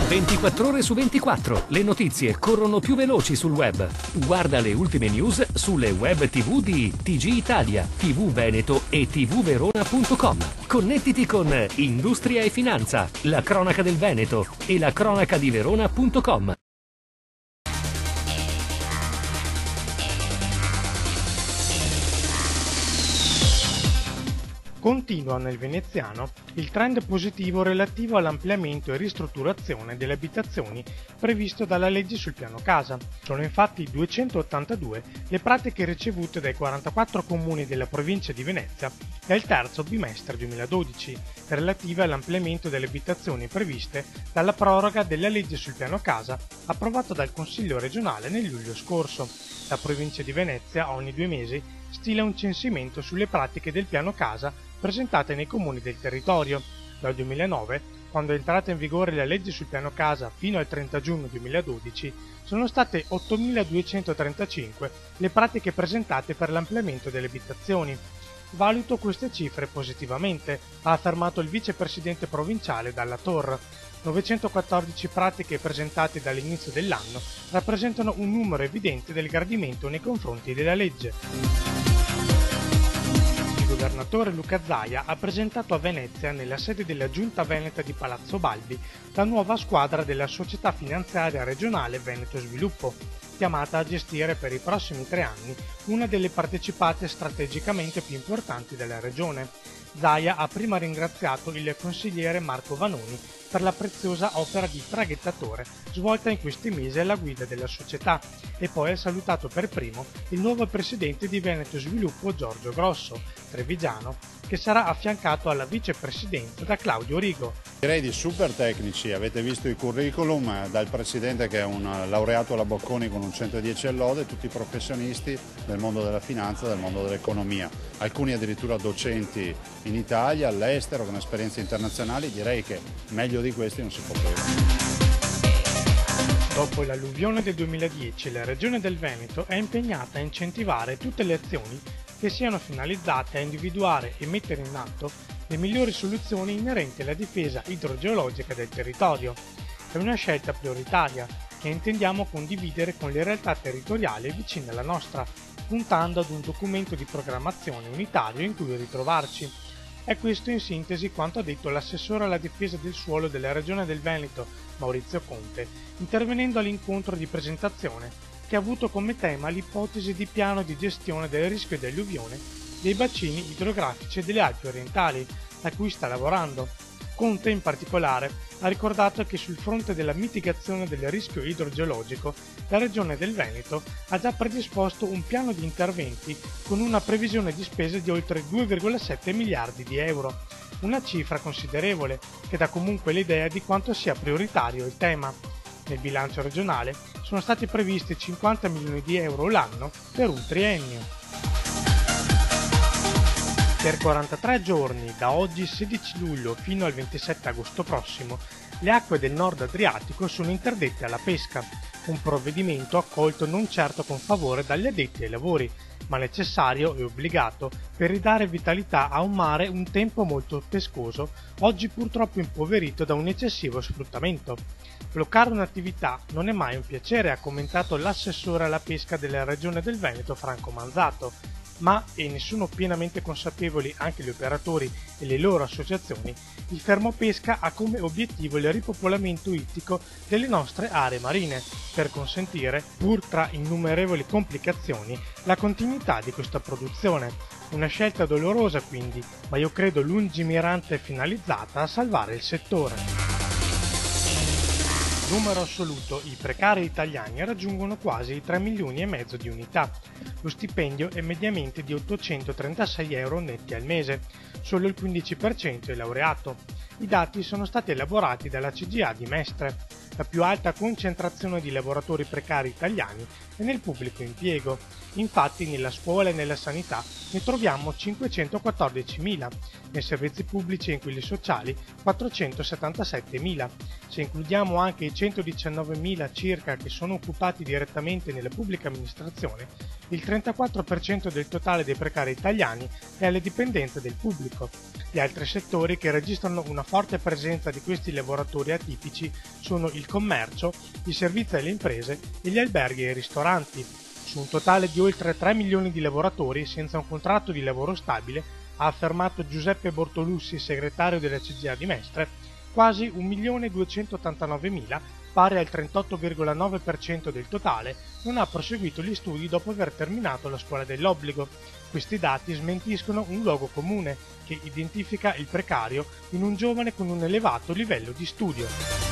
24 ore su 24, le notizie corrono più veloci sul web. Guarda le ultime news sulle web TV di TG Italia, TV Veneto e tvverona.com. Connettiti con Industria e Finanza, la cronaca del Veneto e la cronaca di Verona.com. Continua nel veneziano il trend positivo relativo all'ampliamento e ristrutturazione delle abitazioni previsto dalla legge sul piano casa. Sono infatti 282 le pratiche ricevute dai 44 comuni della provincia di Venezia dal terzo bimestre 2012 relative all'ampliamento delle abitazioni previste dalla proroga della legge sul piano casa approvata dal Consiglio regionale nel luglio scorso. La provincia di Venezia ogni 2 mesi stila un censimento sulle pratiche del piano casa presentate nei comuni del territorio. Dal 2009, quando è entrata in vigore la legge sul piano casa fino al 30 giugno 2012, sono state 8.235 le pratiche presentate per l'ampliamento delle abitazioni. Valuto queste cifre positivamente, ha affermato il vicepresidente provinciale Dalla Torre. 914 pratiche presentate dall'inizio dell'anno rappresentano un numero evidente del gradimento nei confronti della legge. Il governatore Luca Zaia ha presentato a Venezia, nella sede della Giunta Veneta di Palazzo Balbi, la nuova squadra della società finanziaria regionale Veneto Sviluppo, chiamata a gestire per i prossimi 3 anni una delle partecipate strategicamente più importanti della regione. Zaia ha prima ringraziato il consigliere Marco Vanoni per la preziosa opera di traghettatore svolta in questi mesi alla guida della società e poi ha salutato per primo il nuovo presidente di Veneto Sviluppo Giorgio Grosso, trevigiano, che sarà affiancato alla vicepresidenza da Claudio Rigo. Direi di super tecnici, avete visto il curriculum dal presidente che è un laureato alla Bocconi con un 110 e lode, tutti professionisti del mondo della finanza, del mondo dell'economia, alcuni addirittura docenti in Italia, all'estero, con esperienze internazionali, direi che meglio di questi non si poteva. Dopo l'alluvione del 2010, la Regione del Veneto è impegnata a incentivare tutte le azioni che siano finalizzate a individuare e mettere in atto le migliori soluzioni inerenti alla difesa idrogeologica del territorio. È una scelta prioritaria che intendiamo condividere con le realtà territoriali vicine alla nostra, puntando ad un documento di programmazione unitario in cui ritrovarci. È questo in sintesi quanto ha detto l'assessore alla difesa del suolo della Regione del Veneto, Maurizio Conte, intervenendo all'incontro di presentazione che ha avuto come tema l'ipotesi di piano di gestione del rischio di alluvione dei bacini idrografici delle Alpi orientali, a cui sta lavorando. Conte, in particolare, ha ricordato che sul fronte della mitigazione del rischio idrogeologico, la Regione del Veneto ha già predisposto un piano di interventi con una previsione di spese di oltre 2,7 miliardi di euro, una cifra considerevole che dà comunque l'idea di quanto sia prioritario il tema. Nel bilancio regionale sono stati previsti 50 milioni di euro l'anno per un triennio. Per 43 giorni, da oggi 16 luglio fino al 27 agosto prossimo, le acque del nord Adriatico sono interdette alla pesca, un provvedimento accolto non certo con favore dagli addetti ai lavori, ma necessario e obbligato per ridare vitalità a un mare un tempo molto pescoso, oggi purtroppo impoverito da un eccessivo sfruttamento. Bloccare un'attività non è mai un piacere, ha commentato l'assessore alla pesca della Regione del Veneto Franco Manzato, ma, e ne sono pienamente consapevoli anche gli operatori e le loro associazioni, il fermo pesca ha come obiettivo il ripopolamento ittico delle nostre aree marine, per consentire, pur tra innumerevoli complicazioni, la continuità di questa produzione. Una scelta dolorosa quindi, ma io credo lungimirante e finalizzata a salvare il settore. Numero assoluto, i precari italiani raggiungono quasi i 3 milioni e mezzo di unità. Lo stipendio è mediamente di 836 euro netti al mese, solo il 15% è laureato. I dati sono stati elaborati dalla CGA di Mestre. La più alta concentrazione di lavoratori precari italiani è nel pubblico impiego. Infatti nella scuola e nella sanità ne troviamo 514.000, nei servizi pubblici e in quelli sociali 477.000. Se includiamo anche i 119.000 circa che sono occupati direttamente nella pubblica amministrazione, Il 34% del totale dei precari italiani è alle dipendenze del pubblico. Gli altri settori che registrano una forte presenza di questi lavoratori atipici sono il commercio, i servizi alle imprese e gli alberghi e i ristoranti. Su un totale di oltre 3 milioni di lavoratori senza un contratto di lavoro stabile, ha affermato Giuseppe Bortolussi, segretario della CGIA di Mestre, quasi 1.289.000, pari al 38,9% del totale, non ha proseguito gli studi dopo aver terminato la scuola dell'obbligo. Questi dati smentiscono un luogo comune che identifica il precario in un giovane con un elevato livello di studio.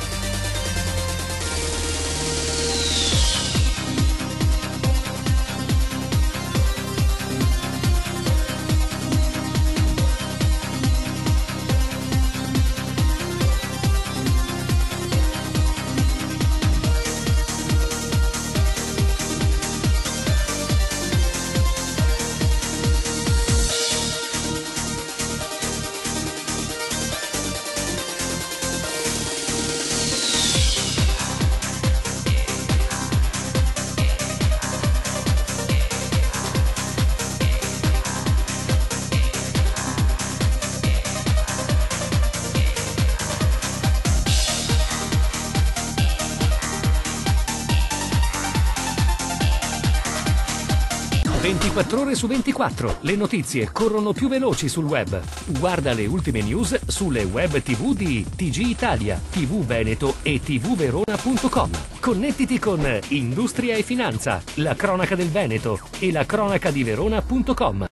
24 ore su 24, le notizie corrono più veloci sul web. Guarda le ultime news sulle web TV di TG Italia, TV Veneto e tvverona.com. Connettiti con Industria e Finanza, la cronaca del Veneto e la cronaca di Verona.com.